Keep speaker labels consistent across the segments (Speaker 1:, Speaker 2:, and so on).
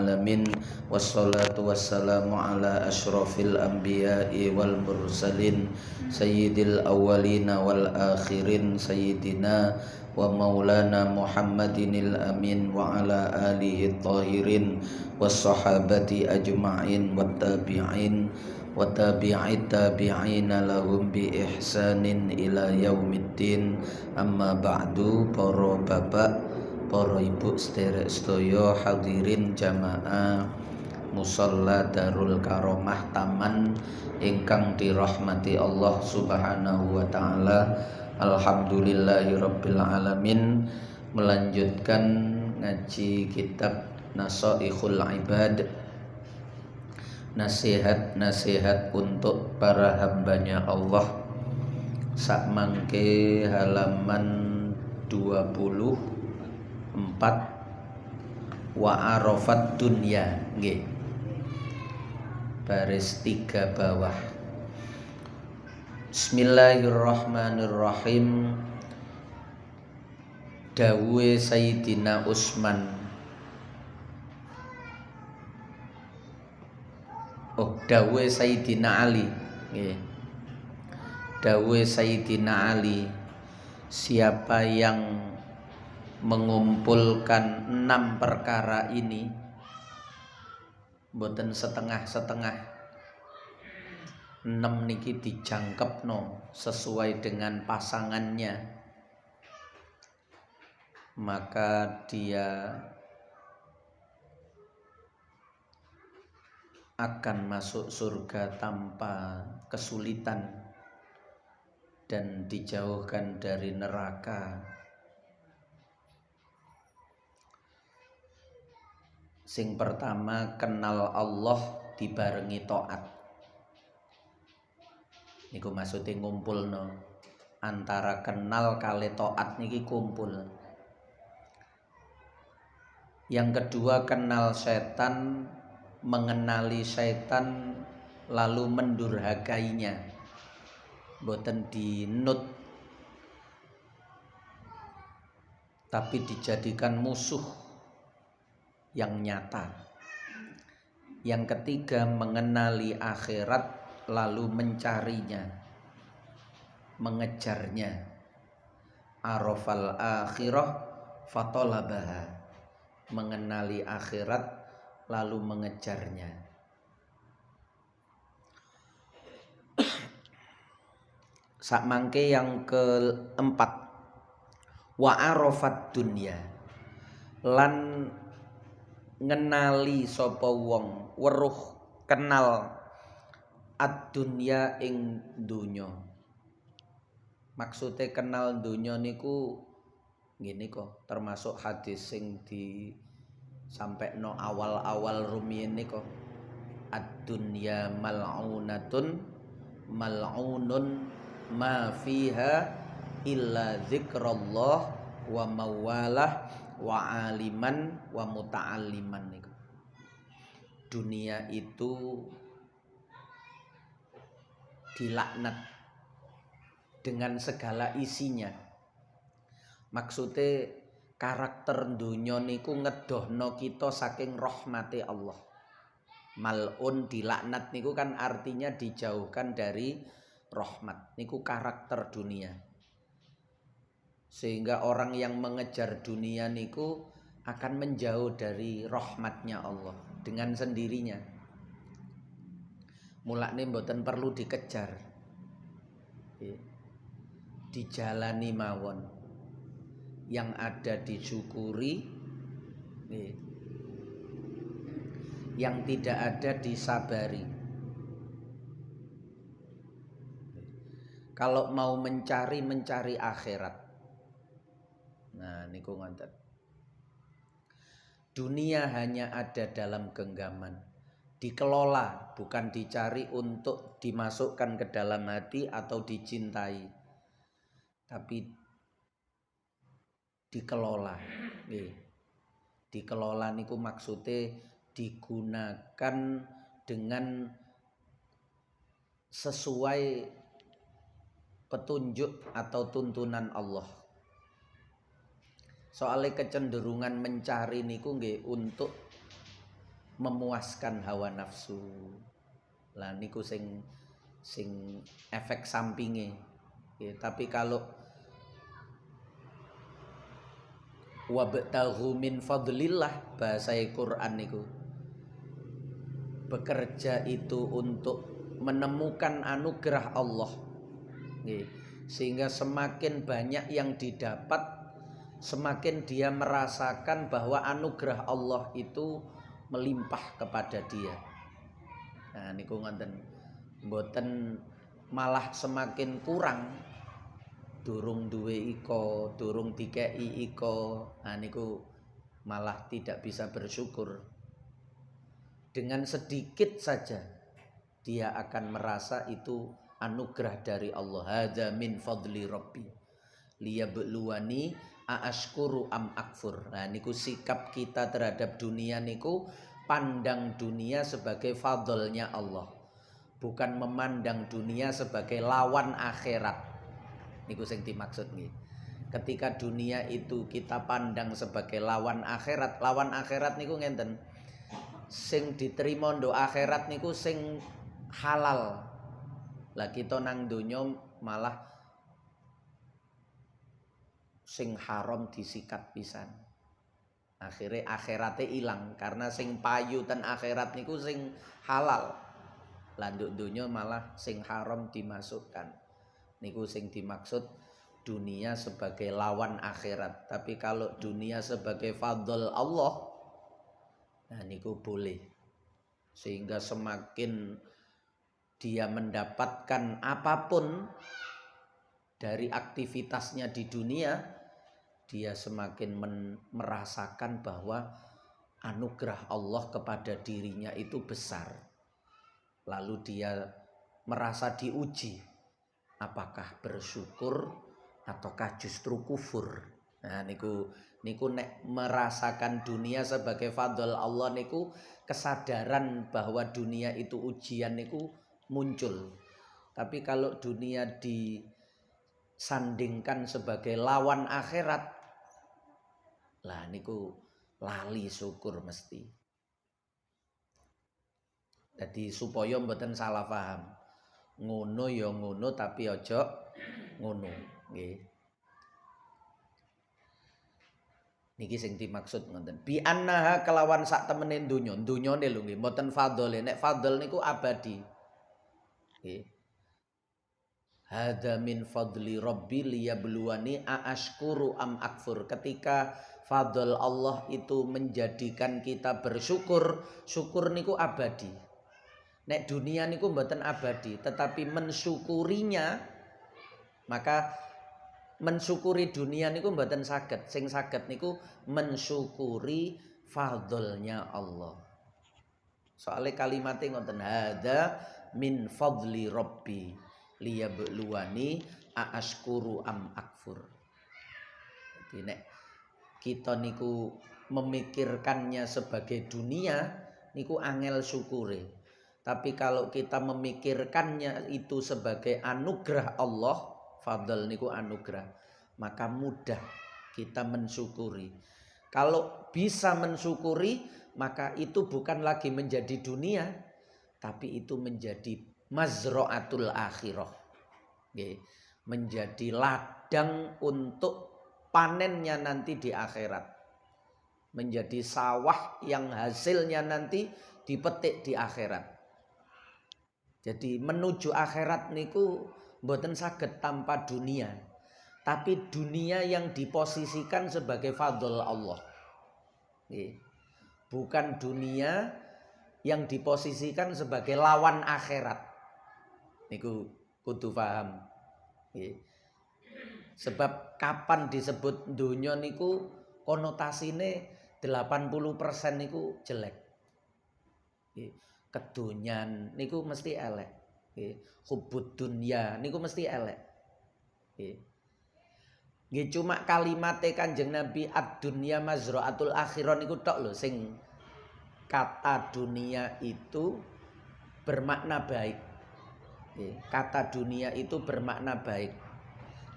Speaker 1: alamin. Wassalatu wassalamu ala asyrafil anbiya'i wal mursalin sayyidil awwalina wal akhirin sayyidina wa maulana Muhammadinil amin wa ala alihi tahirin was sahabati ajma'in wat tabi'in wa tabi'it tabi'ina lahum bi ihsanin ila yaumiddin. Amma ba'du. Para bapak, para ibu sederek sedaya hadirin jamaah musalla Darul Karomah Taman ingkang dirahmati Allah Subhanahu wa taala. Alhamdulillahirabbil alamin. Melanjutkan ngaji kitab Nasaihul Ibad, nasihat-nasihat untuk para hambanya Allah. Sak mangke halaman 24 wa arafat dunya nggih. Baris 3 bawah. Bismillahirrahmanirrahim. Dawuhe Sayyidina Utsman. Dawuhe Sayyidina Ali nggih. Dawuhe Sayyidina Ali, siapa yang mengumpulkan 6 perkara ini, mboten setengah-setengah, 6 niki dijangkepno sesuai dengan pasangannya, maka dia akan masuk surga tanpa kesulitan dan dijauhkan dari neraka. Sing pertama, kenal Allah dibarengi taat. Niku maksudnya ngumpulno antara kenal kali taat niki kumpul. Yang kedua, kenal setan, mengenali setan lalu mendurhakainya, boten dinut tapi dijadikan musuh yang nyata. Yang ketiga, mengenali akhirat lalu mencarinya, mengejarnya. Arafal akhirah fatolabaha, mengenali akhirat lalu mengejarnya. Sakmangke yang keempat, wa arafat dunya, lan ngenali sapa wong, weruh kenal ad-dunya ing dunya. Maksude kenal dunya niku ngene kok, termasuk hadis sing di sampai no awal-awal rumiyin niko, ad-dunya mal'unatun mal'unun ma fiha illa zikrullah wa mawalah wa aliman wa muta'alliman niko. Dunia itu dilaknat dengan segala isinya. Maksudnya karakter dunya niku ngedohno kita saking rahmati Allah. Mal'un dilaknat niku kan artinya dijauhkan dari rahmat. Niku karakter dunia. Sehingga orang yang mengejar dunia niku akan menjauh dari rahmatnya Allah dengan sendirinya. Mulane mboten perlu dikejar, dijalani mawon. Yang ada disyukuri, yang tidak ada disabari. Kalau mau mencari akhirat. Nah, niku ngoten. Dunia hanya ada dalam genggaman, dikelola, bukan dicari untuk dimasukkan ke dalam hati atau dicintai, tapi dikelola. Dikelola niku maksudnya digunakan dengan sesuai petunjuk atau tuntunan Allah. Soalnya kecenderungan mencari niku nggih untuk memuaskan hawa nafsu. Lah niku sing efek sampinge. Tapi kalau wabtaghu min fadlillah, bahasa Quran niku, bekerja itu untuk menemukan anugerah Allah. Sehingga semakin banyak yang didapat, semakin dia merasakan bahwa anugerah Allah itu melimpah kepada dia. Nah niku ngoten, mboten malah semakin kurang, durung duwe iko, durung dikei iko, nah niku malah tidak bisa bersyukur. Dengan sedikit saja dia akan merasa itu anugerah dari Allah. Hadza min fadli rabbi liyabluwani aashkuru am akfur. Nah niku sikap kita terhadap dunia niku, pandang dunia sebagai fadlnya Allah, bukan memandang dunia sebagai lawan akhirat. Niku sing dimaksud nggih. Ketika dunia itu kita pandang sebagai lawan akhirat niku ngenten. Sing diterima nduk akhirat niku sing halal. Lah kita nang donya malah sing haram disikat pisan. Akhirnya akhiratnya hilang karena sing payu ten akhirat niku sing halal. Lah nduk donya malah sing haram dimasukkan. Niku sing dimaksud dunia sebagai lawan akhirat. Tapi kalau dunia sebagai fadl Allah, nah niku boleh. Sehingga semakin dia mendapatkan apapun dari aktivitasnya di dunia, dia semakin merasakan bahwa anugerah Allah kepada dirinya itu besar. Lalu dia merasa diuji, apakah bersyukur ataukah justru kufur. Nah niku nek merasakan dunia sebagai fadl Allah niku, kesadaran bahwa dunia itu ujian niku muncul. Tapi kalau dunia disandingkan sebagai lawan akhirat, lah niku lali syukur mesti. Jadi supaya mboten salah paham. Ngono ya ngono tapi aja ngono, nggih. Niki sing dimaksud ngoten. Bi annaha kelawan sak temene donya. Donyane lho nggih, mboten fadhole. Nek fadhol niku abadi. Nggih. Hadza min fadli rabbi liyabluwani aashkuru am akfur. Ketika fadl Allah itu menjadikan kita bersyukur, syukur niku abadi. Nek dunia niku mboten abadi, tetapi mensyukurinya, maka mensyukuri dunia niku mboten saged. Sing saged niku mensyukuri fadlnya Allah. Soale kalimatnya ngoten, hadza min fadli rabbi liyabluwani aashkuru am akfur. Jadi nek kita niku memikirkannya sebagai dunia niku angel syukure. Tapi kalau kita memikirkannya itu sebagai anugerah Allah, fadl niku anugerah, maka mudah kita mensyukuri. Kalau bisa mensyukuri, maka itu bukan lagi menjadi dunia, tapi itu menjadi mazra'atul akhirah. Menjadi ladang untuk panennya nanti di akhirat. Menjadi sawah yang hasilnya nanti dipetik di akhirat. Jadi menuju akhirat niku mboten saged tanpa dunia. Tapi dunia yang diposisikan sebagai fadl Allah. Bukan dunia yang diposisikan sebagai lawan akhirat. Niku kudu paham. Sebab kapan disebut dunia niku konotasine 80% niku jelek. Kedonyan niku mesti elek. Hubud dunya niku mesti elek. Nggih cuma kalimate Kanjeng Nabi ad-dunya mazra'atul akhirah niku tok lho sing kata dunia itu bermakna baik. Kata dunia itu bermakna baik.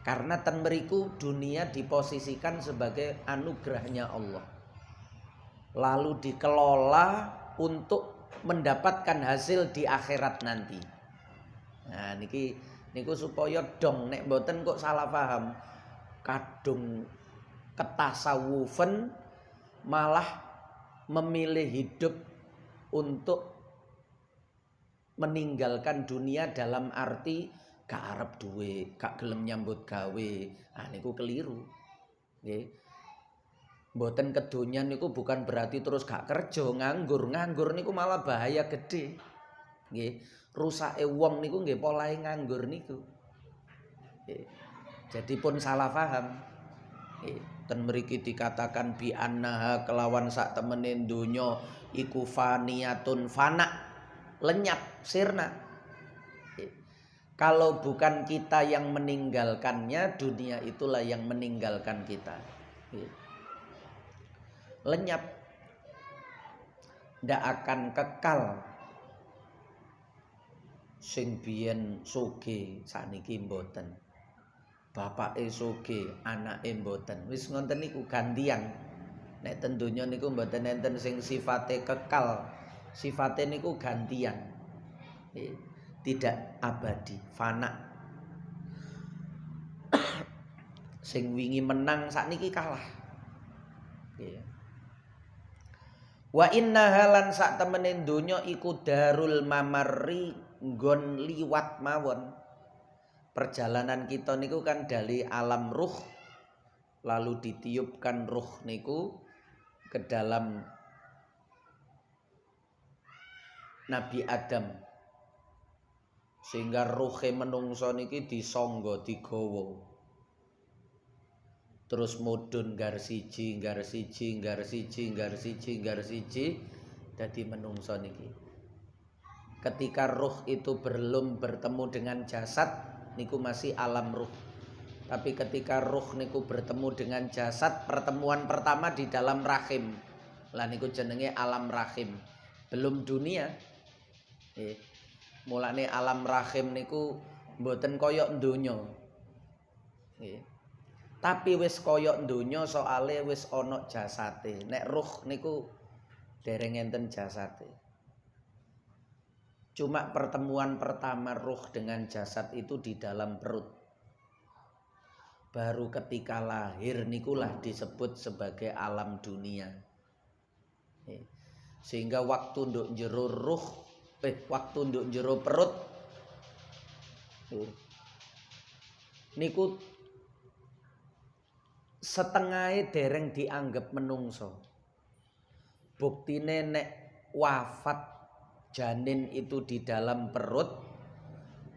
Speaker 1: Karena ten mriku dunia diposisikan sebagai anugerahnya Allah. Lalu dikelola untuk mendapatkan hasil di akhirat nanti. Nah niku supaya dong nek mboten kok salah paham. Kadung ketasawufan malah memilih hidup untuk meninggalkan dunia dalam arti gak arep duwe, gak gelem nyambut gawe. Ah niku keliru. Nggih. Mboten kedonyan niku bukan berarti terus gak kerja, nganggur niku malah bahaya gede. Nggih. Rusake wong niku nggih polahe nganggur niku. Nggih. Jadi pun salah paham. Ten mriki dikatakan bi annaha kelawan sak temene donya iku faniyatun fana, lenyap, sirna. Kalau bukan kita yang meninggalkannya, dunia itulah yang meninggalkan kita. Lenyap, ndak akan kekal. Sing biyen sugih sakniki mboten. Bapake sugih, anake mboten. Wis ngoten niku gantian. Nek ten donya niku mboten enten sing sifate kekal. Sifate niku gantian. Tidak abadi, fana. Sing wingi menang sakniki kalah. Wa inna halan sak temene donya iku darul mamarri, nggon liwat mawon. Perjalanan kita niku kan dari alam ruh lalu ditiupkan ruh niku ke dalam Nabi Adam sehingga ruhe menungso niki disangga digawa terus mudhun gar siji dadi menungso niki. Ketika ruh itu belum bertemu dengan jasad niku masih alam ruh. Tapi ketika ruh niku bertemu dengan jasad, pertemuan pertama di dalam rahim. Lah niku jenenge alam rahim. Belum dunia. Mulane alam rahim niku mboten koyok donya. Tapi wis koyok donya soale wis ana jasate. Nek ruh niku dereng enten jasate. Cuma pertemuan pertama ruh dengan jasad itu di dalam perut. Baru ketika lahir nikulah disebut sebagai alam dunia. Sehingga waktu nduk jero ruh, waktu nduk jero perut niku setengahnya dereng dianggap menungso. Buktine nek wafat janin itu di dalam perut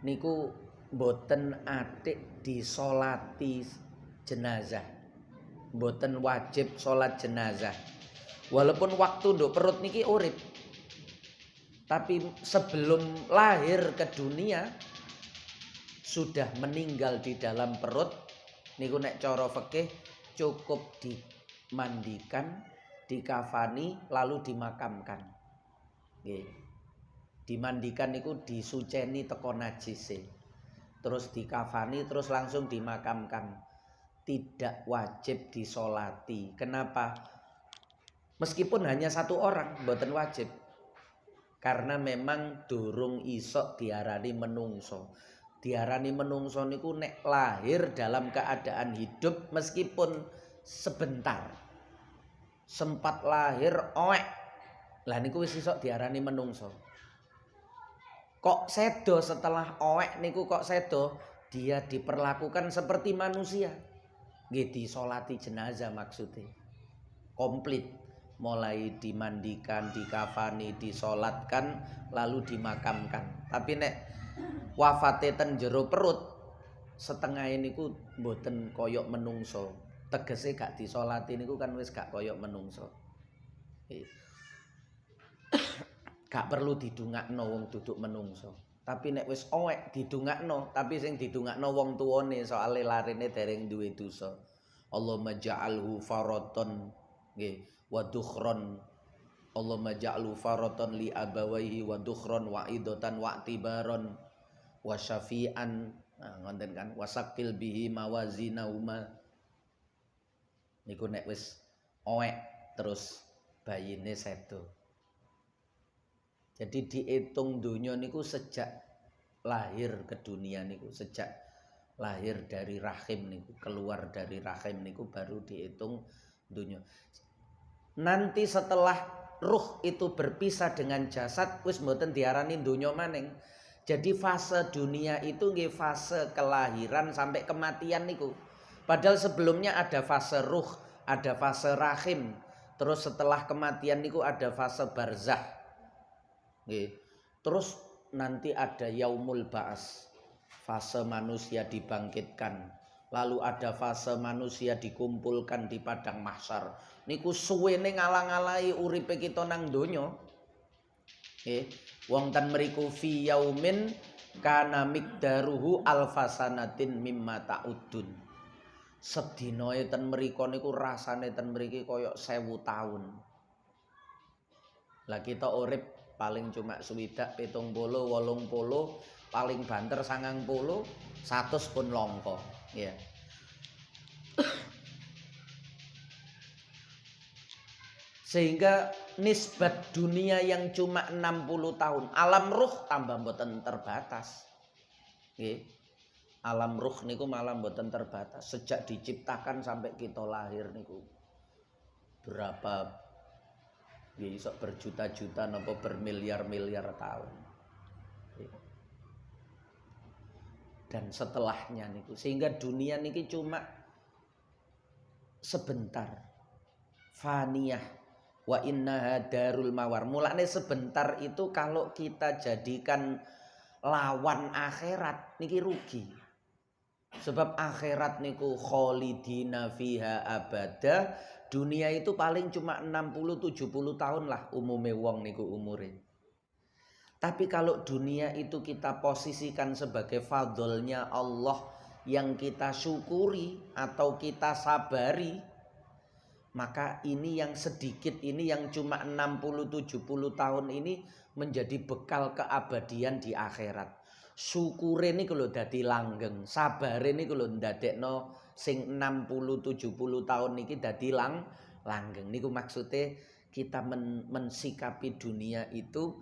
Speaker 1: niku mboten atik disolati jenazah, mboten wajib sholat jenazah. Walaupun waktu nduk perut niki urip, tapi sebelum lahir ke dunia sudah meninggal di dalam perut niku nek cara fikih cukup dimandikan, dikafani lalu dimakamkan. Nggih. Dimandikan niku disuceni teko najise. Terus dikafani terus langsung dimakamkan. Tidak wajib disolati. Kenapa? Meskipun hanya satu orang mboten wajib. Karena memang durung isok diarani menungso. Diarani menungso niku nek lahir dalam keadaan hidup meskipun sebentar. Sempat lahir oek. Lah niku wis isok diarani menungso. Kok sedo setelah oek niku kok sedo, dia diperlakukan seperti manusia. Nggih disolati jenazah maksudnya. Komplit. Mulai dimandikan, dikafani, disolatkan, lalu dimakamkan. Tapi nek wafate ten jero perut, setengah niku mboten koyok menungso. Tegese gak disolati niku kan wis gak koyok menungso. Gak perlu didungakno wong duduk menungso. Tapi nek wis owek didungakno, tapi sing didungakno wong tuwane soale larine dereng duwe dosa. Allahumma ja'alhu faraton nggih wa dukhron. Allahumma ja'alhu faraton li abawaihi wa dukhron wa idatan wa tibaron wa syafi'an. Nah, ngonten kan wasaqil bihi mawazinahuma. Niku nek wis owek terus bayine sedo. Jadi dihitung donya niku sejak lahir ke dunia niku, sejak lahir dari rahim niku, keluar dari rahim niku baru dihitung donya. Nanti setelah ruh itu berpisah dengan jasad wis mboten diarani donya maning. Jadi fase dunia itu nggih fase kelahiran sampai kematian niku. Padahal sebelumnya ada fase ruh, ada fase rahim. Terus setelah kematian niku ada fase barzah. Nggih. Terus nanti ada yaumul ba'as. Fase manusia dibangkitkan. Lalu ada fase manusia dikumpulkan di padang mahsyar. Niku suwene ngalang-alai uripe kita nang donya. Nggih. Wong ten mriku fi yaumin kana miqdaruhu alfasanatin mimma ta'udun. Sedinae ten mriku niku rasane ten mriki kaya 1000 tahun. Lah kita urip paling cuma swidak 70 80 paling banter 90 100 pun longko ya. Sehingga nisbat dunia yang cuma 60 tahun, alam ruh tambah mboten terbatas. Nggih. Alam ruh niku malah mboten terbatas. Sejak diciptakan sampai kita lahir niku berapa iso berjuta-juta napa bermiliar-miliar tahun. Dan setelahnya niku sehingga dunia niki cuma sebentar. Faniyah wa innaha darul mawar. Mulane sebentar itu kalau kita jadikan lawan akhirat niki rugi. Sebab akhirat niku kholidina fiha abada. Dunia itu paling cuma 60-70 tahun lah umume wong niku umure. Tapi kalau dunia itu kita posisikan sebagai fadlnya Allah yang kita syukuri atau kita sabari, maka ini yang sedikit ini yang cuma 60-70 tahun ini menjadi bekal keabadian di akhirat. Syukure niku lho dadi langgeng, sabare niku lho ndadekno sing 60-70 tahun niki dadi langgeng. Niku maksudnya kita mensikapi dunia itu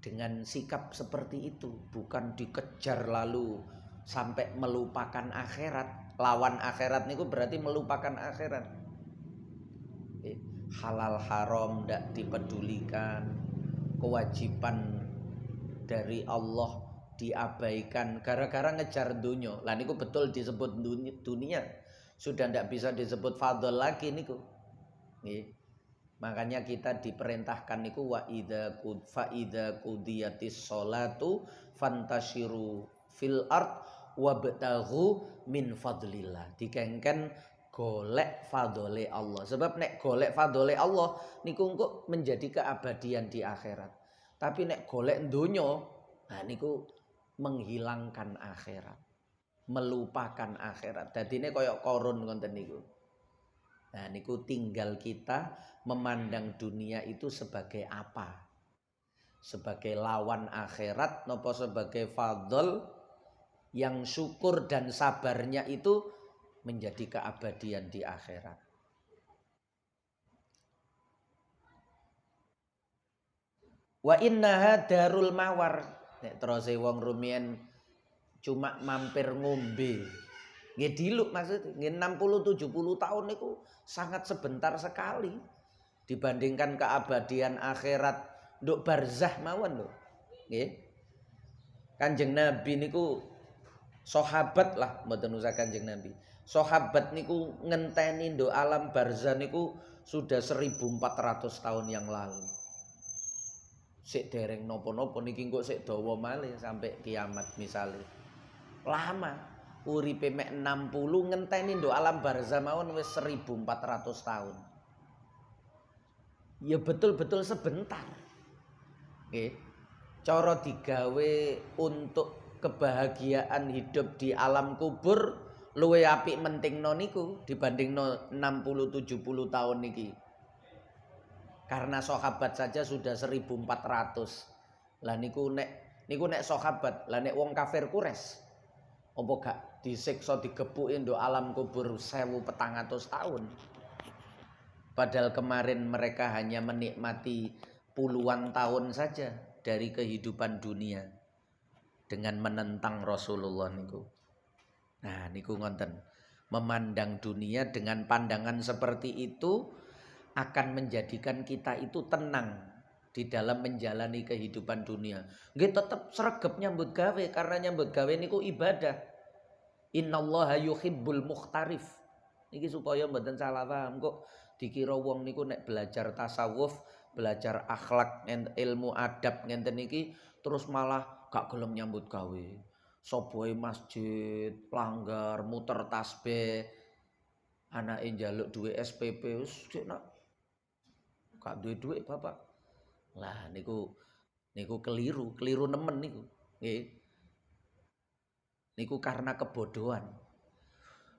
Speaker 1: dengan sikap seperti itu, bukan dikejar lalu sampai melupakan akhirat. Lawan akhirat niku berarti melupakan akhirat. Halal haram ndak dipedulikan, kewajiban dari Allah diabaikan gara-gara ngejar dunia. Lah niku betul disebut dunia. Sudah ndak bisa disebut fadl lagi niku. Nggih. Makanya kita diperintahkan niku wa idza qudiyatis sholatu fantashiru fil ard wabtaghu min fadlillah. Dikengken golek fadole Allah. Sebab nek golek fadole Allah niku engko menjadi keabadian di akhirat. Tapi nek golek donya, nah niku menghilangkan akhirat, melupakan akhirat. Dadine kaya korun ngoten niku. Nah niku tinggal kita memandang dunia itu sebagai apa? Sebagai lawan akhirat napa sebagai fadl yang syukur dan sabarnya itu menjadi keabadian di akhirat. Wa innaha darul mawar. Nek terose wong rumiyin cuma mampir ngombe. Nggih diluk maksudnya, nggih 60 70 tahun niku sangat sebentar sekali dibandingkan keabadian akhirat nduk barzah mawon lho. Nggih. Kanjeng Nabi niku sahabat lah mboten usah Kanjeng Nabi. Sahabat niku ngenteni nduk alam barzah niku sudah 1400 tahun yang lalu. Sik dereng napa-napa niki kok sik dawa malih sampai kiamat misalnya. Lama. Uripe mek 60 ngenteni nduk alam barzah mawon wis 1400 tahun. Ya betul-betul sebentar. Nggih. Cara digawe untuk kebahagiaan hidup di alam kubur luwih apik mentingno niku dibandingno 60-70 tahun niki. Karena sahabat saja sudah 1400. Lah niku nek sahabat, lah nek wong kafir Quraisy apa gak disiksa digepuki nduk alam kubur 1400 tahun. Padahal kemarin mereka hanya menikmati puluhan tahun saja. dari kehidupan dunia dengan menentang Rasulullah niku. Nah, niku ngonten. Memandang dunia dengan pandangan seperti itu akan menjadikan kita itu tenang di dalam menjalani kehidupan dunia. Nggih tetep sregep nyambut gawe karena nyambut gawe niku ibadah. Innallaha yuhibbul mukhtarif. Niki supaya mboten salah paham kok dikira wong niku nek belajar tasawuf, belajar akhlak, ilmu adab ngenten niki terus malah gak gelem nyambut gawe. Soboe masjid, langgar, muter tasbih, anake njaluk duwe SPP wis nak gak duwe duit bapak. Lah niku keliru nemen niku. Nggih. Niku karena kebodohan.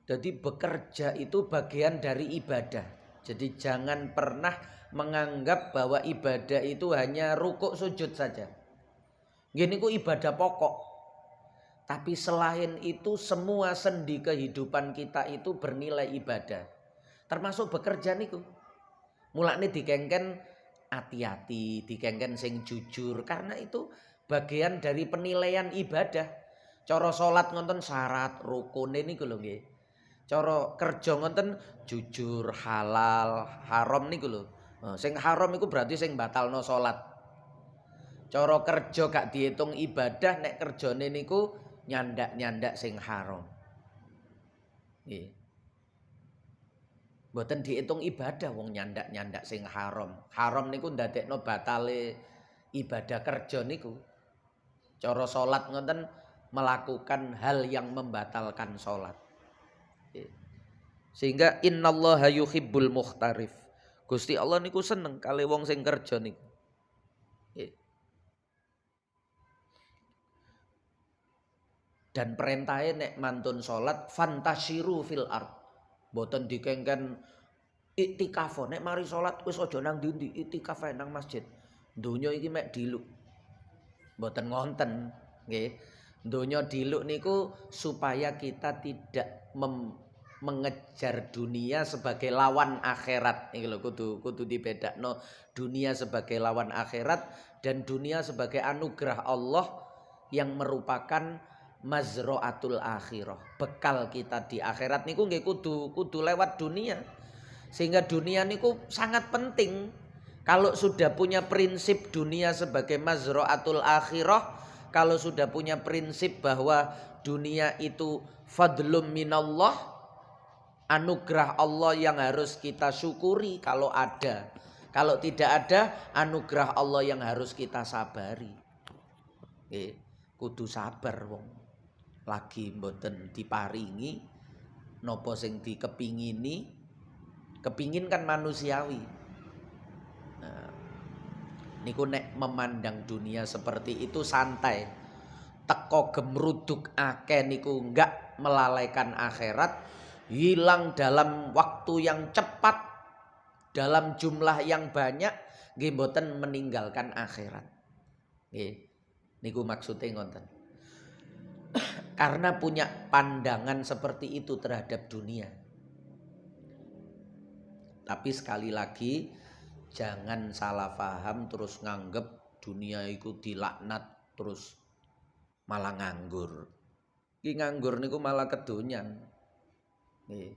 Speaker 1: Jadi bekerja itu bagian dari ibadah. Jadi jangan pernah menganggap bahwa ibadah itu hanya rukuk sujud saja. Gini ku ibadah pokok. Tapi selain itu semua sendi kehidupan kita itu bernilai ibadah. Termasuk bekerja niku. Mulane dikengken hati-hati, dikengken sing jujur. Karena itu bagian dari penilaian ibadah. Cara salat ngonten syarat rukune niku lho nggih. Cara kerja ngonten jujur, halal, haram niku lho. Sing haram iku berarti sing batalno salat. Cara kerja gak dihitung ibadah nek kerjane niku nyandak-nyandak sing haram. Nggih. Mboten dihitung ibadah wong nyandak-nyandak sing haram. Haram niku ndadekno batale ibadah kerja niku. Cara salat ngonten melakukan hal yang membatalkan salat. Sehingga innallaha yuhibbul mukhtarif. Gusti Allah niku seneng kali wong sing kerja niku. Dan perintahnya nek mantun salat fantasyiru fil ard. Mboten dikengken iktikaf. Nek mari salat wis aja nang ndi-ndi, iktikaf nang masjid. Donya iki mek diluk. Mboten ngonten, nggih. Donya diluk niku supaya kita tidak mengejar dunia sebagai lawan akhirat. Iki lho kudu dibedakno dunia sebagai lawan akhirat dan dunia sebagai anugerah Allah yang merupakan mazra'atul akhirah. Bekal kita di akhirat niku nggih kudu lewat dunia. Sehingga dunia niku sangat penting. Kalau sudah punya prinsip dunia sebagai mazra'atul akhirah, kalau sudah punya prinsip bahwa dunia itu fadlum minallah, anugerah Allah yang harus kita syukuri kalau ada. Kalau tidak ada, anugerah Allah yang harus kita sabari. Kudu sabar wong. Lagi mboten diparingi napa sing dikepingini. Kepingin kan manusiawi. Nah, niku nek memandang dunia seperti itu santai. Teko gemruduk akeh niku enggak melalaikan akhirat, hilang dalam waktu yang cepat, dalam jumlah yang banyak, nggih mboten meninggalkan akhirat. Nggih. Niku maksudnya ngonten. Karena punya pandangan seperti itu terhadap dunia. Tapi sekali lagi jangan salah paham terus nganggep dunia itu dilaknat terus malah nganggur. Ki nganggur niku malah kedonyan. Nggih.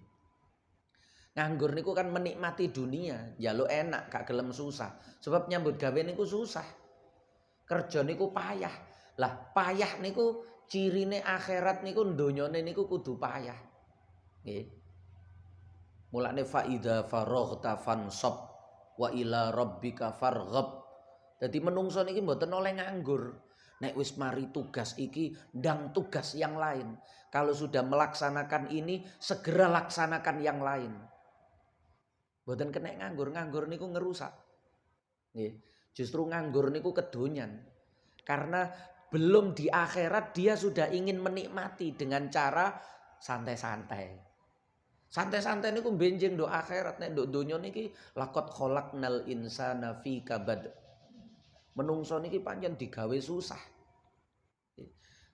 Speaker 1: Nganggur niku kan menikmati dunia, njaluk enak gak gelem susah. Sebab nyambut gawe niku susah. Kerja niku payah. Lah payah niku cirine akhirat niku donyane niku kudu payah. Nggih. Mulane fa idza faraghta fansab wa ila rabbika farghab. Dadi menungso niki mboten oleh nganggur. Nek wis mari tugas iki ndang tugas yang lain. Kalau sudah melaksanakan ini segera laksanakan yang lain. Mboten kena nganggur niku ngerusak. Nggih. Justru nganggur niku kedonyan. Karena belum di akhirat dia sudah ingin menikmati dengan cara santai-santai. Santai-santai niku benjing do akhirat nek do donya niki laqad khalaqnal insana fi kabad. Menungso niki pancen digawe susah.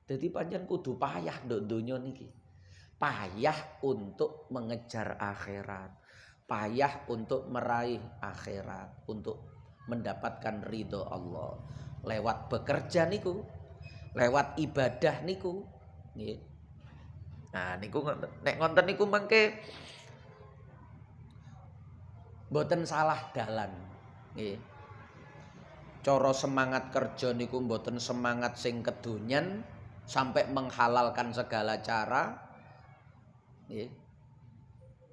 Speaker 1: Jadi pancen kudu payah do donya niki. Payah untuk mengejar akhirat. Payah untuk meraih akhirat, untuk mendapatkan ridho Allah. lewat bekerja niku, lewat ibadah niku. Nggih. Nah niku nek ngonten niku mangke mboten salah dalan. Nggih. Cara semangat kerja niku mboten semangat sing kedonyan sampai menghalalkan segala cara. Nggih.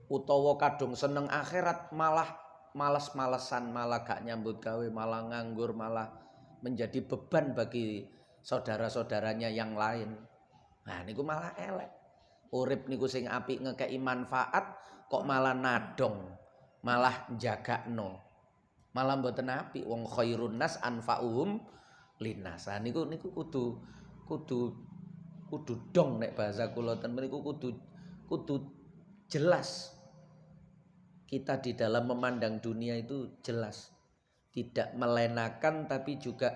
Speaker 1: Utawa kadung seneng akhirat malah males-malesan, malah gak nyambut gawe, malah nganggur, malah menjadi beban bagi saudara-saudaranya yang lain. Nah niku malah elek. Urip niku sing apik ngekeki manfaat kok malah nadong, malah jagakno. Malah mboten apik, wong khairun nas anfa'uhum linnas. Nah niku kudu dong nek bahasa kula ten mriku kudu jelas. Kita di dalam memandang dunia itu jelas. Tidak melenakan tapi juga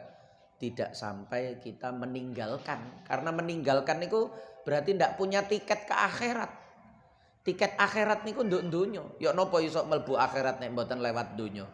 Speaker 1: tidak sampai kita meninggalkan. Karena meninggalkan itu berarti tidak punya tiket ke akhirat. Tiket akhirat niku nduk donya. Ya napa iso mlebu akhirat nek mboten lewat donya.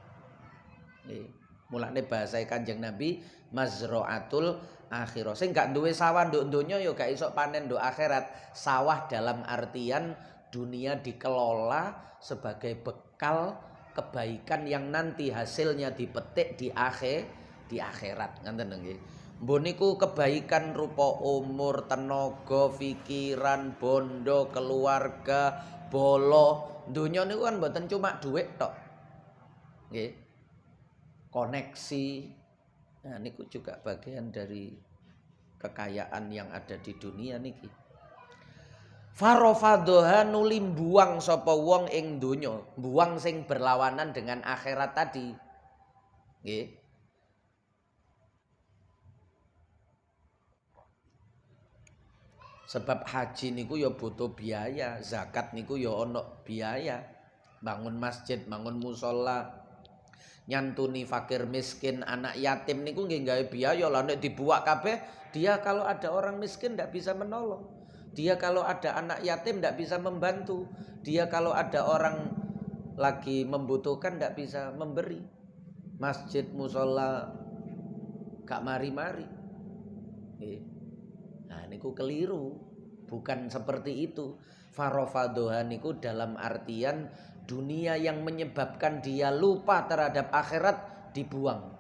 Speaker 1: Nggih. Mulane bahasa Kanjeng Nabi mazraatul akhirah. Sing gak duwe sawah nduk donya ya gak iso panen nduk akhirat. Sawah dalam artian dunia dikelola sebagai bekal kebaikan yang nanti hasilnya dipetik di akhirat. Ngoten nggih. Mbon niku kebaikan rupa umur, tenaga, pikiran, bondo, keluarga, bolo. Dunia niku kan mboten cuma dhuwit tok. Nggih. Koneksi. Nah niku juga bagian dari kekayaan yang ada di dunia niki. Farofadoha nuli buang sapa wong ing donya, buang sing berlawanan dengan akhirat tadi. Nggih. Sebab haji niku ya butuh biaya, zakat niku ya ana biaya. Bangun masjid, bangun musola, nyantuni fakir miskin, anak yatim niku nggih gawe biaya. Lah nek dibuak kabeh, dia kalau ada orang miskin ndak bisa menolong. Dia kalau ada anak yatim tidak bisa membantu. Dia kalau ada orang lagi membutuhkan tidak bisa memberi. Masjid, musola gak mari-mari. Nah niku keliru. Bukan seperti itu. Farofadoha niku dalam artian dunia yang menyebabkan dia lupa terhadap akhirat dibuang.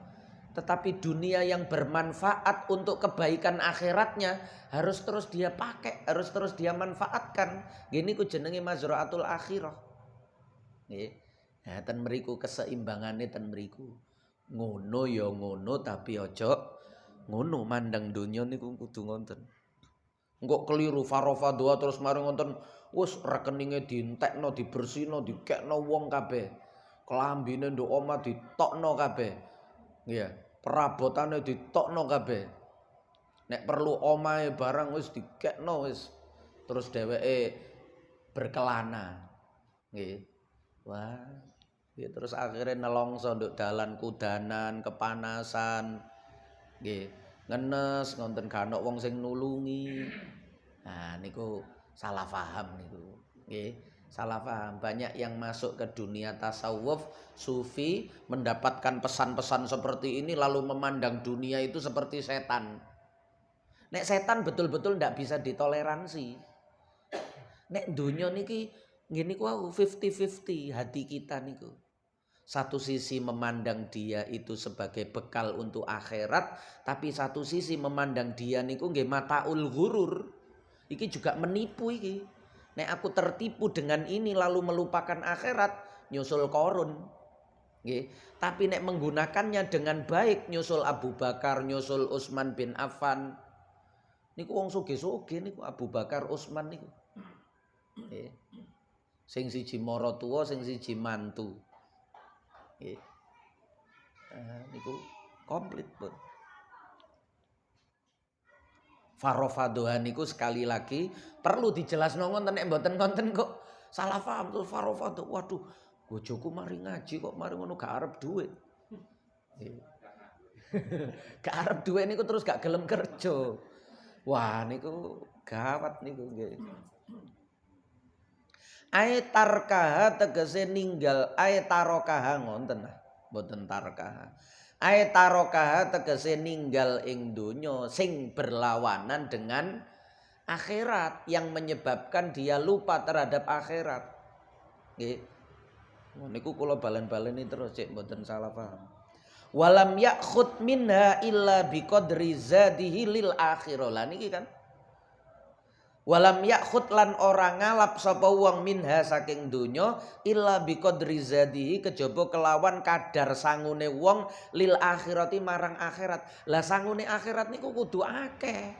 Speaker 1: Tetapi dunia yang bermanfaat untuk kebaikan akhiratnya harus terus dia pakai, harus terus dia manfaatkan. Gini ku jenenge mazraatul akhirah. Nggih. Nah, ten mriku keseimbangane ten mriku. Ngono ya ngono tapi aja ngono mandang donya niku kudu ngonten. Engko keliru farofadua terus mari ngonten wis rekeninge dientekno, dibersihno, dikekno wong kabeh. Kelambine nduk omah ditokno kabeh. Nggih. Perabotane ditokno kabeh. Nek perlu omahe barang wis dikekno wis. Terus dheweke berkelana. Nggih. Wah, ya terus akhirnya nelongso nduk dalan kudanan, kepanasan. Nggih. Ngenes ngonten gak ana wong sing nulungi. Nah niku salah paham niku. Nggih. Salah paham. Banyak yang masuk ke dunia tasawuf, sufi, mendapatkan pesan-pesan seperti ini lalu memandang dunia itu seperti setan. Nek setan betul-betul ndak bisa ditoleransi. Nek dunia niki ngene ku 50-50 hati kita niku. Satu sisi memandang dia itu sebagai bekal untuk akhirat, tapi satu sisi memandang dia niku nggih mataul ghurur. Iki juga menipu iki. Nek aku tertipu dengan ini lalu melupakan akhirat, nyusul korun. Nggih. Tapi nek menggunakannya dengan baik, nyusul Abu Bakar, nyusul Utsman bin Affan. Niku wong sugih-sugih niku Abu Bakar, Utsman niku. Nggih. Sing siji mara tuwa, sing siji mantu. Nggih. Niku komplit pun. Farofadoha niku sekali lagi perlu dijelasno ngonten nek mboten konten kok salah paham terus farofado. Waduh, bojoku mari ngaji kok mari ngono gak arep duit. Gak arep duit niku terus gak gelem kerja. Wah niku gawat niku nggih. Ae tarkaha tegese ninggal, ae tarokaha ngonten mboten tarkaha. Ai tarokaha tegese ninggal ing donya sing berlawanan dengan akhirat yang menyebabkan dia lupa terhadap akhirat. Nggih. Niku kula balen-baleni terus cek mboten salah paham. Walam yakhud minha illa biqadri zadihi lil akhirah. Lah niki kan. Walam yakhud lan ora ngalap sapa wong minha saking donya illa biqadri zadihi kejaba kelawan kadar sangune wong lil akhirati marang akhirat. Lah sangune akhirat niku kudu akeh.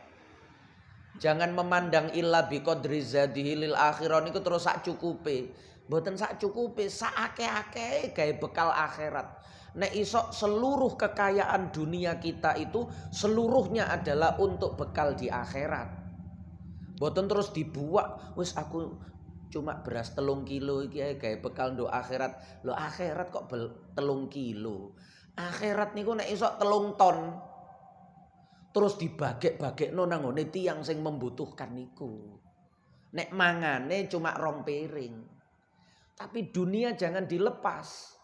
Speaker 1: Jangan memandang illa biqadri zadihi lil akhirah niku terus sak cukupe. Mboten sak cukupe, sak akeh-akeh gawe bekal akhirat. Nek iso seluruh kekayaan dunia kita itu seluruhnya adalah untuk bekal di akhirat. Boten terus dibuak, wis aku cuma beras 3 kilo iki ae gawe bekal nduk akhirat. Lho akhirat kok 3 kilo. Akhirat niku nek iso 3 ton. Terus dibagek-bagekno nang ngone tiyang sing membutuhkan niku. Nek mangane cuma 2 piring. Tapi dunia jangan dilepas.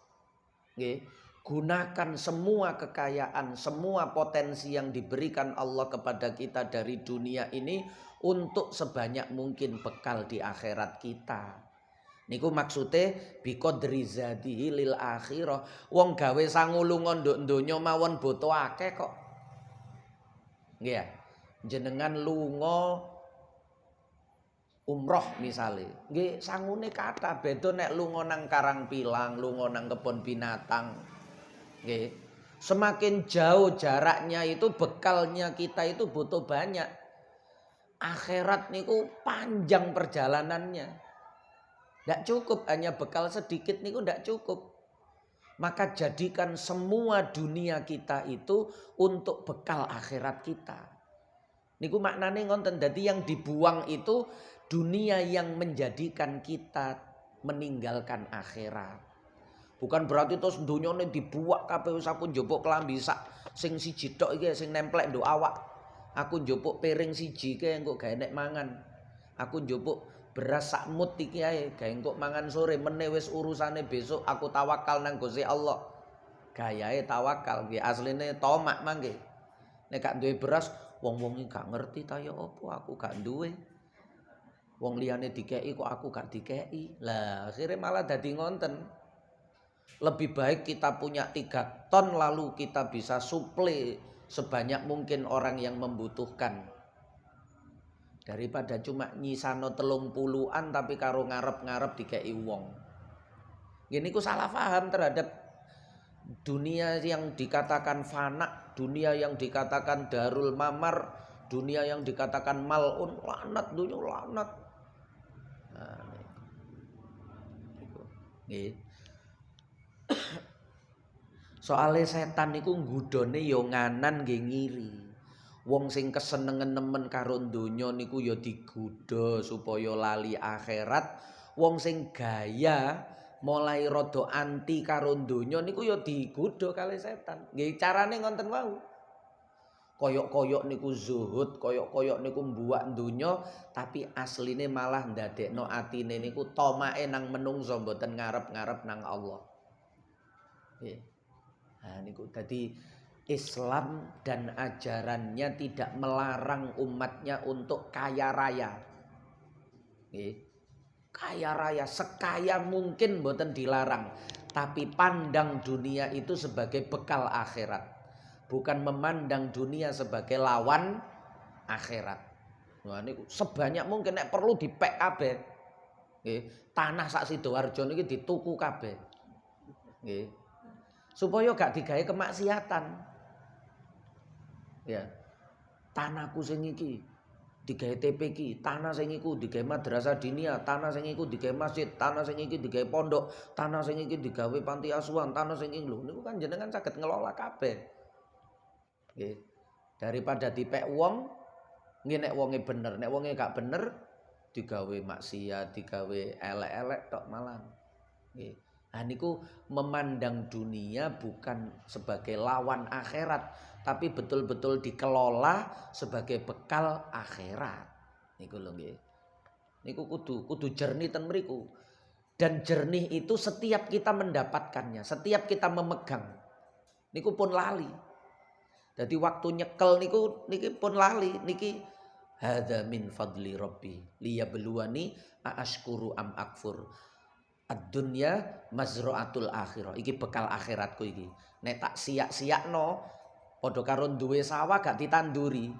Speaker 1: Nggih. Gunakan semua kekayaan, semua potensi yang diberikan Allah kepada kita dari dunia ini untuk sebanyak mungkin bekal di akhirat kita. Niku maksude biqadri zadihi lil akhirah. Wong gawe sangulunga nduk donya mawon boto akeh kok. Nggih ya. Jenengan lunga umroh misale. Nggih sangune kathah beda nek lunga nang Karangpilang, lunga nang kebon binatang. Nggih. Semakin jauh jaraknya itu bekalnya kita itu butuh banyak. Akhirat niku panjang perjalanannya. Ndak cukup hanya bekal sedikit niku ndak cukup. Maka jadikan semua dunia kita itu untuk bekal akhirat kita. Niku maknane ngonten, dadi yang dibuang itu dunia yang menjadikan kita meninggalkan akhirat. Bukan berarti terus dunyane dibuak kabeh wis aku njupuk klambi sak sing siji tok iki sing nemplek nduk awak. Aku njupuk piring siji iki engko gawe nek mangan. Aku njupuk beras sak mut iki ae gawe engko mangan sore meneh wis urusane besok aku tawakal nang Gusti Allah. Gayahe tawakal nggih asline tomak mangke. Nek gak duwe beras wong-wong iki gak ngerti ta ya apa aku gak duwe. Wong liyane dikeki kok aku gak dikeki. Lah akhirnya malah dadi ngonten. Lebih baik kita punya 3 ton lalu kita bisa suplai sebanyak mungkin orang yang membutuhkan. Daripada cuma nyisano 30-an tapi karo ngarep-ngarep dikei wong. Gini ku salah paham terhadap dunia yang dikatakan fana, dunia yang dikatakan darul mamar, dunia yang dikatakan malun, lanat dunia lanat. Nah, ini. Soale setan niku nggodhone ya nganan nggih ngiri. Wong sing kesenengen nemen karo donya niku ya digodha supaya lali akhirat. Wong sing gaya mulai rada anti karo donya niku ya digodha kali setan. Nggih carane ngonten wau. Koyok-koyok niku zuhud, koyok-koyok niku mbuwak donya, tapi asline malah ndadekno atine niku tomake nang menungso mboten ngarep-ngarep nang Allah. Nggih. Nah niku tadi Islam dan ajarannya tidak melarang umatnya untuk kaya raya. Kaya raya sekaya mungkin mboten dilarang, tapi pandang dunia itu sebagai bekal akhirat, bukan memandang dunia sebagai lawan akhirat. Nah niku sebanyak mungkin nek perlu dipek kabeh. Tanah sak Sidoarjo niki dituku kabeh. Nggih. Supaya gak digawe kemaksiatan. Ya. Tanahku sing iki digawe TP iki, tanah sing iku digawe madrasah diniyah, tanah sing iku digawe masjid, tanah sing iki digawe pondok, tanah sing iki digawe panti asuhan, tanah sing iki lho niku kan jenengan saged ngelola kabeh. Nggih. Daripada dipek wong, nggih nek wonge bener, nek wonge gak bener digawe maksiat, digawe elek-elek tok malah. Nggih. Nah niku memandang dunia bukan sebagai lawan akhirat, tapi betul-betul dikelola sebagai bekal akhirat. Niku lho nggih. Niku kudu jernih ten mriku. Dan jernih itu setiap kita mendapatkannya, setiap kita memegang. niku pun lali. Jadi waktu nyekel niki pun lali niki hadza min fadli rabbi liyabluwani aashkuru am akfur. Ad-dunya mazra'atul akhirah. Iki bekal akhiratku iki. Nek tak siyak-siyakno padha karo duwe sawah gak ditanduri.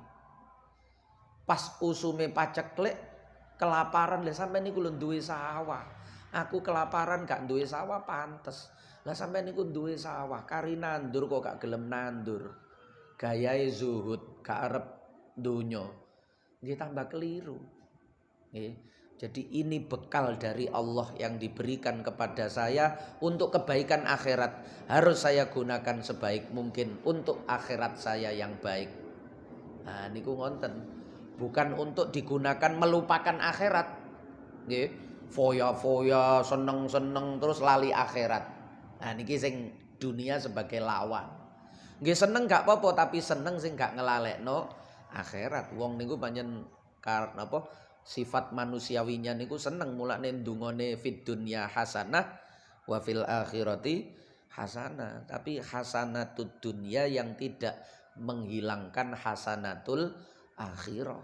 Speaker 1: Pas usume paceklek kelaparan, lah sampean niku lho duwe sawah. Aku kelaparan gak duwe sawah pantes. Lah sampean niku duwe sawah, kari nandur kok gak gelem nandur. Gayahe zuhud, gak arep donya. Nggih tambah keliru. Nggih. Jadi ini bekal dari Allah yang diberikan kepada saya untuk kebaikan akhirat. Harus saya gunakan sebaik mungkin untuk akhirat saya yang baik. Nah niku ngonten. Bukan untuk digunakan melupakan akhirat. Nggih. Foya-foya, seneng-seneng terus lali akhirat. Nah niki sing dunia sebagai lawan. Nggih seneng gak apa-apa tapi seneng sing gak ngelalekno akhirat. Wong niku pancen karena apa? Sifat manusiawinya niku seneng mulane ndungone fid dunya hasanah wa fil akhirati hasanah. Tapi hasanatud dunya yang tidak menghilangkan hasanatul akhirah.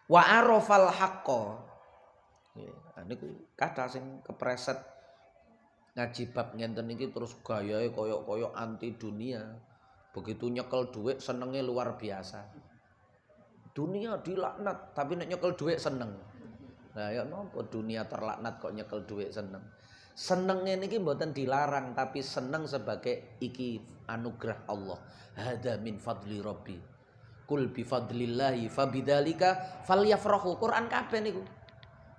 Speaker 1: Wa arafal haqqo. Niku kata sing kepreset ngaji bab ngenten iki terus gayahe koyok-koyok anti dunia. Begitu nyekel duit senenge luar biasa. Dunia dilaknat tapi nek nyekel duit seneng. Nah ya napa dunia terlaknat kok nyekel duit seneng. Senenge niki mboten dilarang tapi seneng sebagai iki anugerah Allah. Hada min fadli rabbi. Kul bi fadlillahi fabidzalika falyafrahu. Quran kabeh niku.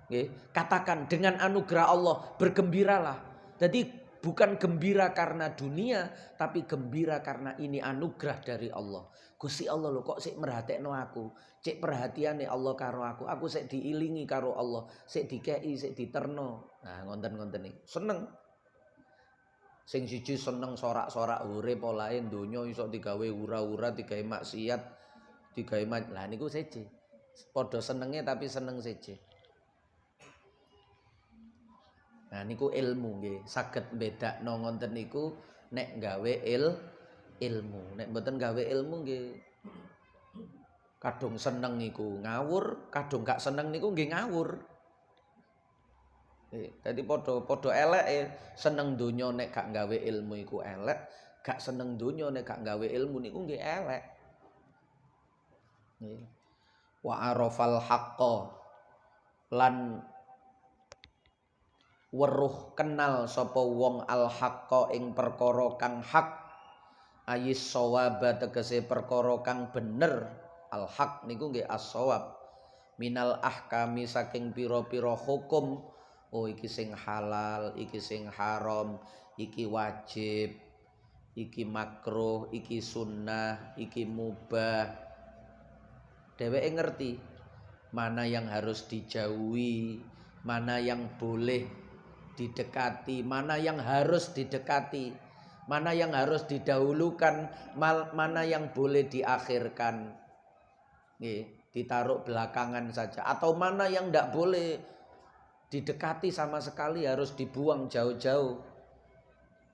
Speaker 1: Nggih, katakan dengan anugerah Allah bergembiralah. Jadi bukan gembira karena dunia, tapi gembira karena ini anugerah dari Allah. Gusti Allah lho kok sik merhatekno aku. Cek perhatiane Allah karo aku. Aku sik diilingi karo Allah, sik dikei, sik diterno. Nah, ngonten-ngonten iki. Seneng. Sing siji seneng sorak-sorak urip polahe donya iso digawe ura-ura, digawe maksiat, digawe lah niku siji. Padha senenge tapi seneng siji. Nah niku ilmu nggih, saged bedakno ngonten niku nek gawe ilmu. Nek mboten gawe ilmu nggih kadung seneng niku ngawur, kadung gak seneng niku nggih ngawur. Dadi padha eleke, seneng donya nek gak gawe ilmu iku elek, gak seneng donya nek gak gawe ilmu niku nggih elek. Nggih. Wa arafal haqqo lan weruh kenal sapa wong al haqqo ing perkara kang hak ayis shawaba tegese perkara kang bener. Al haq niku nggih as-shawab minal ahkami saking pira-pira hukum. Oh iki sing halal, iki sing haram, iki wajib, iki makruh, iki sunnah, iki mubah. Dheweke ngerti mana yang harus dijauhi, mana yang boleh didekati, mana yang harus didekati, mana yang harus didahulukan, mana yang boleh diakhirkan. Ditaruh belakangan saja, atau mana yang tidak boleh didekati sama sekali, harus dibuang jauh-jauh.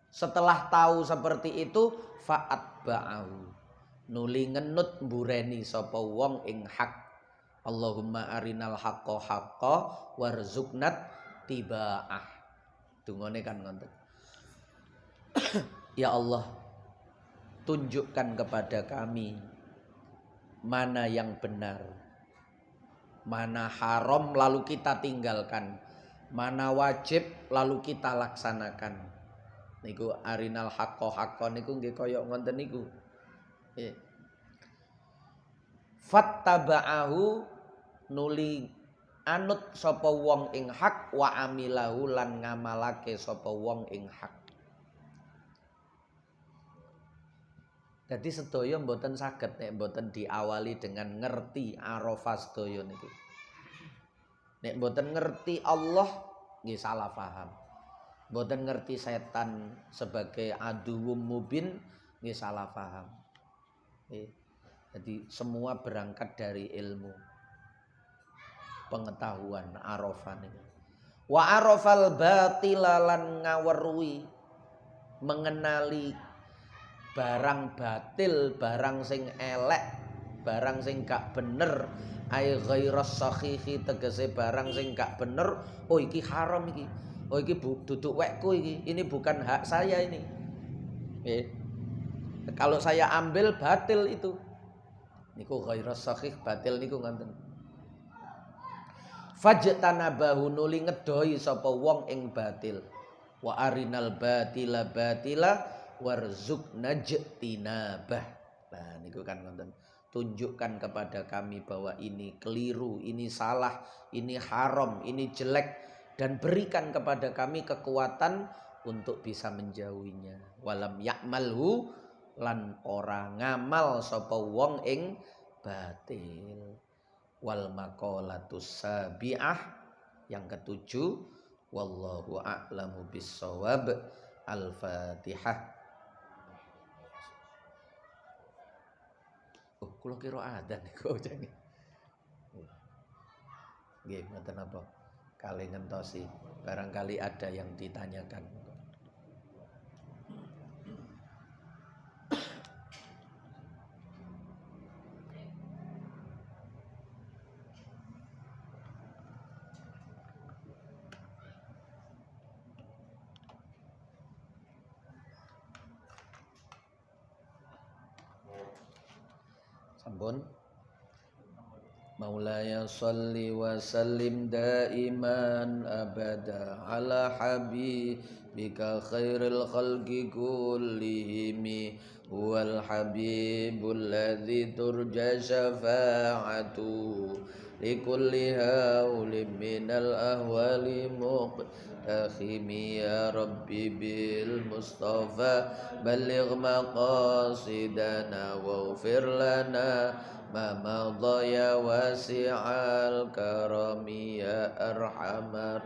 Speaker 1: Setelah tahu seperti itu, fa'at ba'ahu, nuli ngenut mbureni sapa wong ing hak. Allahumma arinal haqqo haqqo warzuqnat tiba'ah. Dungane kan ngoten. Ya Allah, tunjukkan kepada kami mana yang benar, mana haram lalu kita tinggalkan, mana wajib lalu kita laksanakan. Niku arinal haqqo haqqo niku nggih kaya ngoten niku. Fattaba'ahu, nuli anut sapa wong ing hak, wa amilahu lan ngamalake sapa wong ing hak. Jadi sedaya mboten saged nek mboten diawali dengan ngerti arafah sedaya niku. Nek mboten ngerti Allah nggih salah paham. Mboten ngerti setan sebagai aduwwum mubin nggih salah paham. Jadi semua berangkat dari ilmu. pengetahuan arafane. Wa arafal batila lan ngaweruhi, mengenali barang batil, barang sing elek, barang sing gak bener, ai ghairas sahihi tegese barang sing gak bener. Oh iki haram iki, oh iki duduk wekku iki, ini bukan hak saya ini. Kalau saya ambil batil itu, niku ghairas sahih, batil niku ngoten. Fajtanabahu nuli ngedohi sapa wong ing batil. Wa arinal batila batila warzuqna jtinabah. Nah niku kan ngoten. Tunjukkan kepada kami bahwa ini keliru, ini salah, ini haram, ini jelek, dan berikan kepada kami kekuatan untuk bisa menjauhinya. Walam ya'malhu lan ora ngamal sapa wong ing batil. Wal maqalatus sabi'ah yang ketujuh, wallahu a'lamu bissawab. Al-Fatihah. Oh, kula kira adzan niku jane. Nggih, ngoten apa? Kali ngentosi, barangkali ada yang ditanyakan. Sampun. Maulaya sholli wa sallim daiman abada ala habibika khairil khalqi kullihim huwal habibul ladzi turja syafa'atu likulli haulim minal ahwali muqtakhimi ya rabbi bil mustafa balligh maqasidana waghfir lana ma madha ya wasi'al karami ya arhamar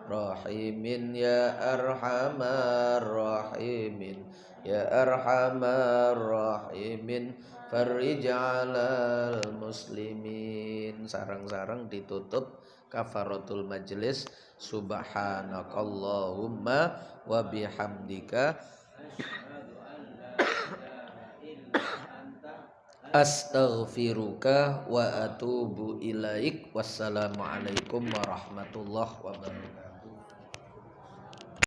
Speaker 1: rahimin ya arhamar rahimin ya arhamar rahimin farij 'alal muslimin. Sarang-sarang ditutup kafaratul majlis. Subhanakallahumma wa bihamdika astaghfiruka wa atubu ilaik. Wassalamualaikum warahmatullahi wabarakatuh.